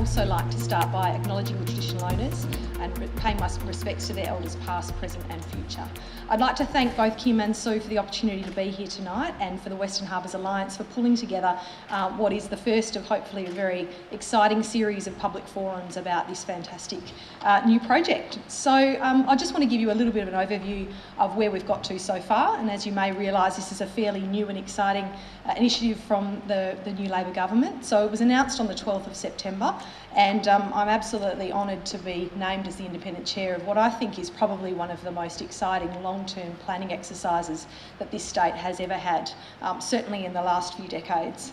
also like to start by acknowledging the traditional owners and paying my respects to their elders past, present and future. I'd like to thank both Kim and Sue for the opportunity to be here tonight and for the Western Harbours Alliance for pulling together what is the first of hopefully a very exciting series of public forums about this fantastic new project. So I just want to give you a little bit of an overview of where we've got to so far, and as you may realise, this is a fairly new and exciting initiative from the new Labor government. So it was announced on the 12th of September, and I'm absolutely honoured to be named as the independent chair of what I think is probably one of the most exciting long-term planning exercises that this state has ever had, certainly in the last few decades.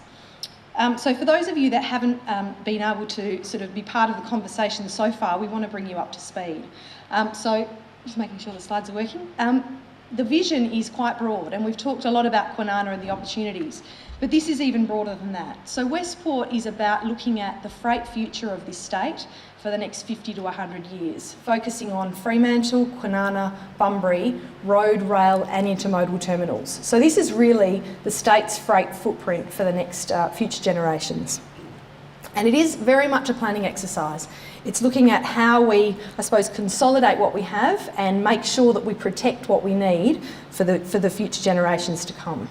So for those of you that haven't been able to sort of be part of the conversation so far, we want to bring you up to speed. So just making sure the slides are working. The vision is quite broad, and we've talked a lot about Kwinana and the opportunities, but this is even broader than that. So Westport is about looking at the freight future of this state for the next 50 to 100 years, focusing on Fremantle, Kwinana, Bunbury, road, rail and intermodal terminals. So this is really the state's freight footprint for the next future generations. And it is very much a planning exercise. It's looking at how we, I suppose, consolidate what we have and make sure that we protect what we need for the future generations to come.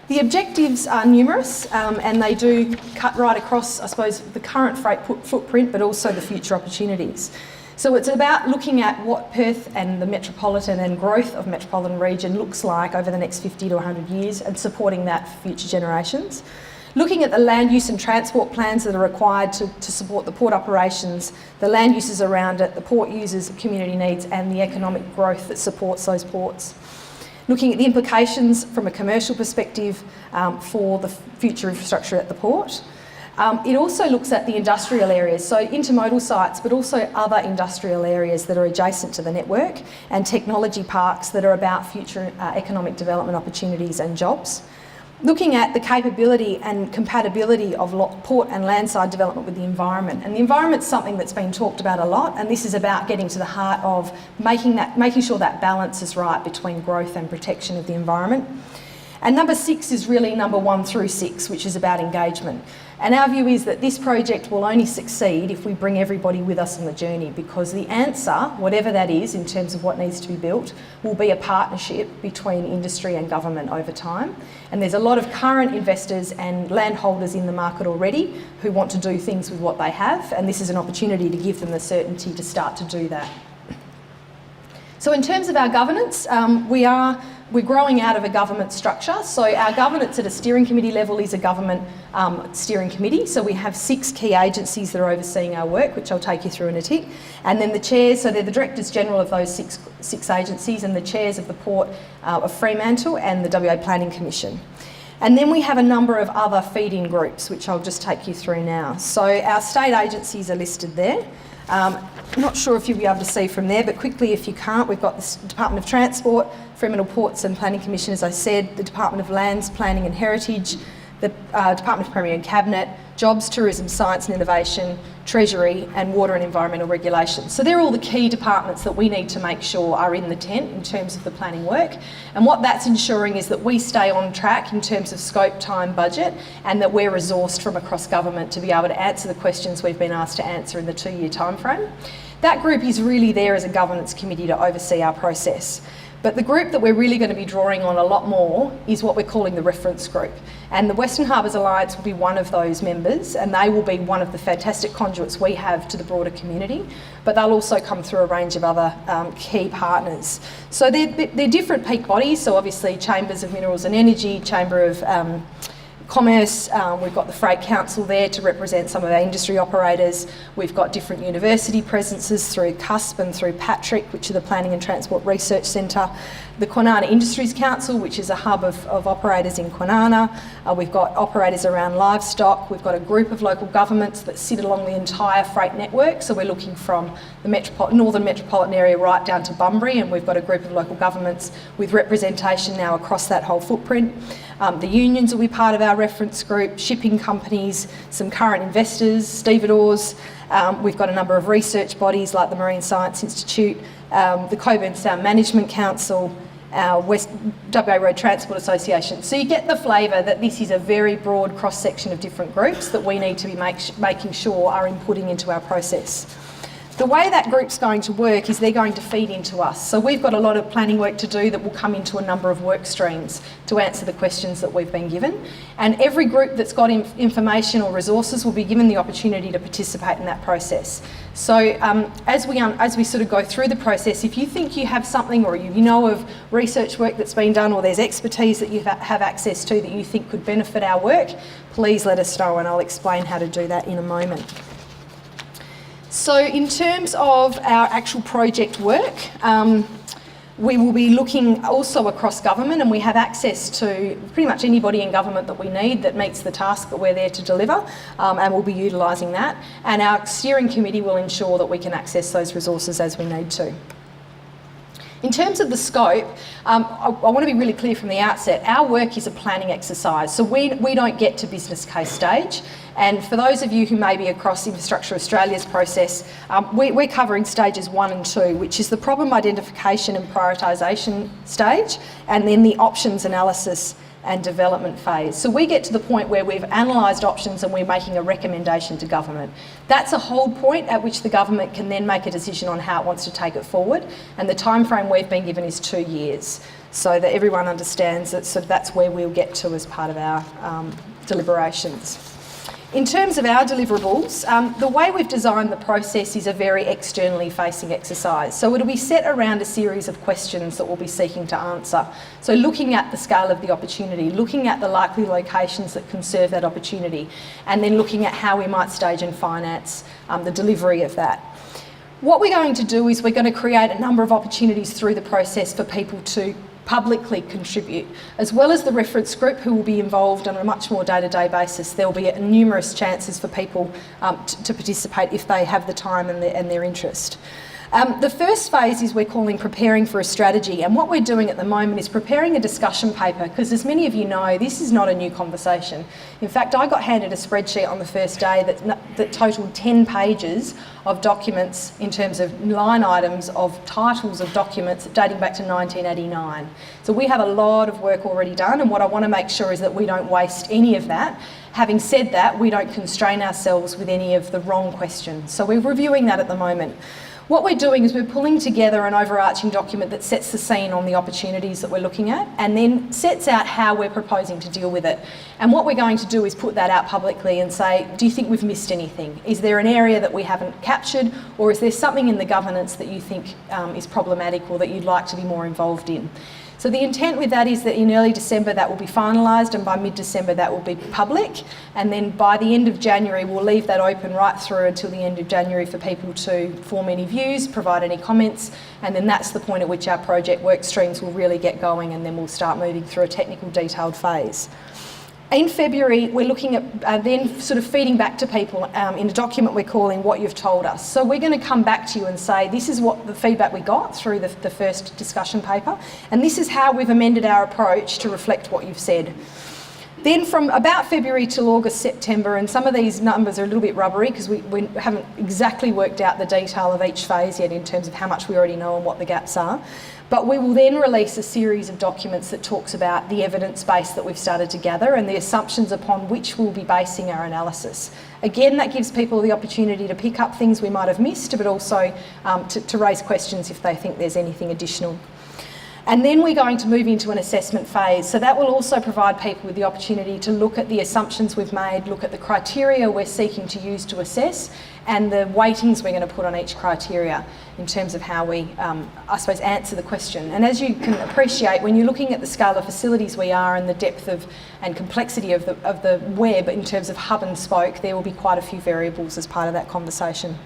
The objectives are numerous and they do cut right across, I suppose, the current freight footprint, but also the future opportunities. So it's about looking at what Perth and the metropolitan and growth of metropolitan region looks like over the next 50 to 100 years and supporting that for future generations. Looking at the land use and transport plans that are required to support the port operations, the land uses around it, the port users, community needs and the economic growth that supports those ports. Looking at the implications from a commercial perspective for the future infrastructure at the port. It also looks at the industrial areas, so intermodal sites, but also other industrial areas that are adjacent to the network and technology parks that are about future economic development opportunities and jobs. Looking at the capability and compatibility of port and landside development with the environment. And the environment's something that's been talked about a lot, and this is about getting to the heart of making sure that balance is right between growth and protection of the environment. And number 6 is really number 1 through 6, which is about engagement. And our view is that this project will only succeed if we bring everybody with us on the journey, because the answer, whatever that is in terms of what needs to be built, will be a partnership between industry and government over time. And there's a lot of current investors and landholders in the market already who want to do things with what they have, and this is an opportunity to give them the certainty to start to do that. So in terms of our governance, we're growing out of a government structure. So our governance at a steering committee level is a government steering committee. So we have 6 key agencies that are overseeing our work, which I'll take you through in a tick. And then the chairs, so they're the directors general of those six agencies and the chairs of the Port of Fremantle and the WA Planning Commission. And then we have a number of other feed-in groups, which I'll just take you through now. So our state agencies are listed there. Not sure if you'll be able to see from there, but quickly if you can't, we've got the Department of Transport, Fremantle Ports and Planning Commission, as I said, the Department of Lands, Planning and Heritage, the Department of Premier and Cabinet, Jobs, Tourism, Science and Innovation, Treasury and Water and Environmental Regulation. So they're all the key departments that we need to make sure are in the tent in terms of the planning work. And what that's ensuring is that we stay on track in terms of scope, time, budget, and that we're resourced from across government to be able to answer the questions we've been asked to answer in the 2-year timeframe. That group is really there as a governance committee to oversee our process. But the group that we're really going to be drawing on a lot more is what we're calling the reference group. And the Western Harbours Alliance will be one of those members, and they will be one of the fantastic conduits we have to the broader community, but they'll also come through a range of other key partners. So they're different peak bodies, so obviously Chambers of Minerals and Energy, Chamber of Commerce, we've got the Freight Council there to represent some of our industry operators. We've got different university presences through CUSP and through Patrick, which are the Planning and Transport Research Centre. The Kwinana Industries Council, which is a hub of operators in Kwinana. We've got operators around livestock. We've got a group of local governments that sit along the entire freight network. So we're looking from the northern metropolitan area right down to Bunbury, and we've got a group of local governments with representation now across that whole footprint. The unions will be part of our reference group, shipping companies, some current investors, stevedores. We've got a number of research bodies like the Marine Science Institute, the Cockburn Sound Management Council, our WA Road Transport Association. So you get the flavour that this is a very broad cross-section of different groups that we need to be making sure are inputting into our process. The way that group's going to work is they're going to feed into us. So we've got a lot of planning work to do that will come into a number of work streams to answer the questions that we've been given. And every group that's got information or resources will be given the opportunity to participate in that process. So as we sort of go through the process, if you think you have something or you know of research work that's been done or there's expertise that you have access to that you think could benefit our work, please let us know and I'll explain how to do that in a moment. So in terms of our actual project work, we will be looking also across government, and we have access to pretty much anybody in government that we need that meets the task that we're there to deliver, and we'll be utilising that. And our steering committee will ensure that we can access those resources as we need to. In terms of the scope, I want to be really clear from the outset, our work is a planning exercise, so we don't get to business case stage. And for those of you who may be across Infrastructure Australia's process, we're covering stages 1 and 2, which is the problem identification and prioritisation stage, and then the options analysis and development phase. So we get to the point where we've analysed options and we're making a recommendation to government. That's a hold point at which the government can then make a decision on how it wants to take it forward, and the time frame we've been given is 2 years, so that everyone understands that that's where we'll get to as part of our deliberations. In terms of our deliverables, the way we've designed the process is a very externally facing exercise. So it'll be set around a series of questions that we'll be seeking to answer. So looking at the scale of the opportunity, looking at the likely locations that can serve that opportunity, and then looking at how we might stage and finance the delivery of that. What we're going to do is we're going to create a number of opportunities through the process for people to publicly contribute, as well as the reference group who will be involved on a much more day-to-day basis. There will be numerous chances for people to participate if they have the time and their interest. The first phase is we're calling preparing for a strategy, and what we're doing at the moment is preparing a discussion paper, because as many of you know, this is not a new conversation. In fact, I got handed a spreadsheet on the first day that totalled 10 pages of documents in terms of line items of titles of documents dating back to 1989. So we have a lot of work already done, and what I want to make sure is that we don't waste any of that. Having said that, we don't constrain ourselves with any of the wrong questions. So we're reviewing that at the moment. What we're doing is we're pulling together an overarching document that sets the scene on the opportunities that we're looking at, and then sets out how we're proposing to deal with it. And what we're going to do is put that out publicly and say, do you think we've missed anything? Is there an area that we haven't captured, or is there something in the governance that you think is problematic or that you'd like to be more involved in? So the intent with that is that in early December that will be finalised, and by mid-December that will be public, and then by the end of January we'll leave that open right through until the end of January for people to form any views, provide any comments, and then that's the point at which our project work streams will really get going, and then we'll start moving through a technical detailed phase. In February, we're looking at then sort of feeding back to people in a document we're calling What You've Told Us. So we're going to come back to you and say, this is what the feedback we got through the first discussion paper, and this is how we've amended our approach to reflect what you've said. Then from about February till August, September, and some of these numbers are a little bit rubbery because we haven't exactly worked out the detail of each phase yet in terms of how much we already know and what the gaps are. But we will then release a series of documents that talks about the evidence base that we've started to gather and the assumptions upon which we'll be basing our analysis. Again, that gives people the opportunity to pick up things we might have missed, but also to raise questions if they think there's anything additional. And then we're going to move into an assessment phase. So that will also provide people with the opportunity to look at the assumptions we've made, look at the criteria we're seeking to use to assess, and the weightings we're going to put on each criteria in terms of how we, I suppose, answer the question. And as you can appreciate, when you're looking at the scale of facilities we are and the depth of and complexity of the web in terms of hub and spoke, there will be quite a few variables as part of that conversation.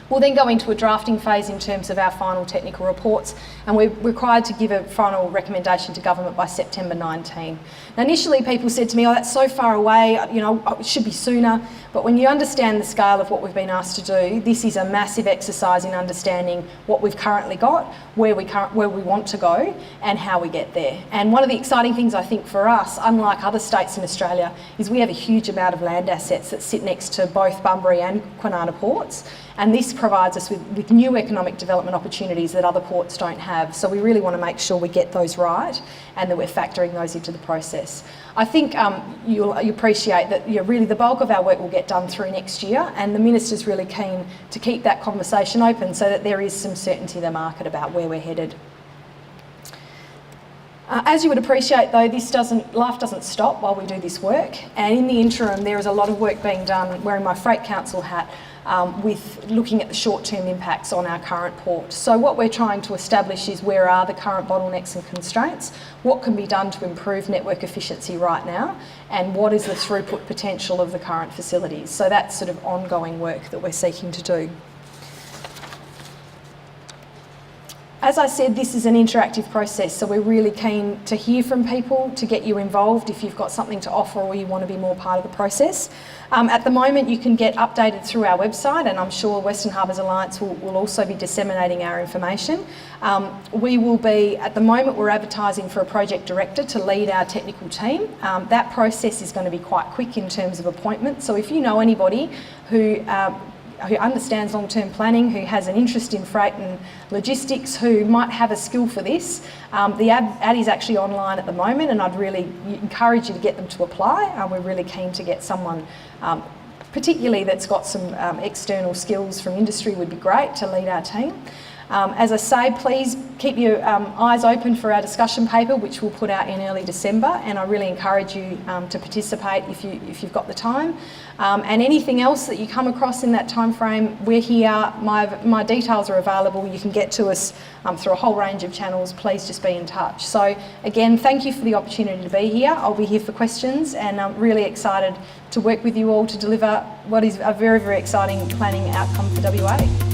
We'll then go into a drafting phase in terms of our final technical reports, and we're required to give a final recommendation to government by September 19. Now initially people said to me, oh, that's so far away, you know, it should be sooner. But when you understand the scale of what we've been asked to do, this is a massive exercise in understanding what we've currently got, where we want to go, and how we get there. And one of the exciting things I think for us, unlike other states in Australia, is we have a huge amount of land assets that sit next to both Bunbury and Kwinana ports. And this provides us with new economic development opportunities that other ports don't have. So we really want to make sure we get those right and that we're factoring those into the process. I think you'll appreciate that really the bulk of our work will get done through next year, and the Minister's really keen to keep that conversation open so that there is some certainty in the market about where we're headed. As you would appreciate though, life doesn't stop while we do this work, and in the interim there is a lot of work being done, wearing my Freight Council hat, with looking at the short-term impacts on our current port. So what we're trying to establish is where are the current bottlenecks and constraints, what can be done to improve network efficiency right now, and what is the throughput potential of the current facilities. So that's sort of ongoing work that we're seeking to do. As I said, this is an interactive process, so we're really keen to hear from people, to get you involved if you've got something to offer or you want to be more part of the process. At the moment, you can get updated through our website, and I'm sure Western Harbours Alliance will also be disseminating our information. We will be, at the moment, we're advertising for a project director to lead our technical team. That process is going to be quite quick in terms of appointment, so if you know anybody who understands long-term planning, who has an interest in freight and logistics, who might have a skill for this. The ad is actually online at the moment, and I'd really encourage you to get them to apply. We're really keen to get someone, particularly that's got some external skills from industry, would be great to lead our team. As I say, please keep your eyes open for our discussion paper, which we'll put out in early December, and I really encourage you to participate if you've got the time. And anything else that you come across in that time frame, we're here. My details are available. You can get to us through a whole range of channels. Please just be in touch. So again, thank you for the opportunity to be here. I'll be here for questions, and I'm really excited to work with you all to deliver what is a very, very exciting planning outcome for WA.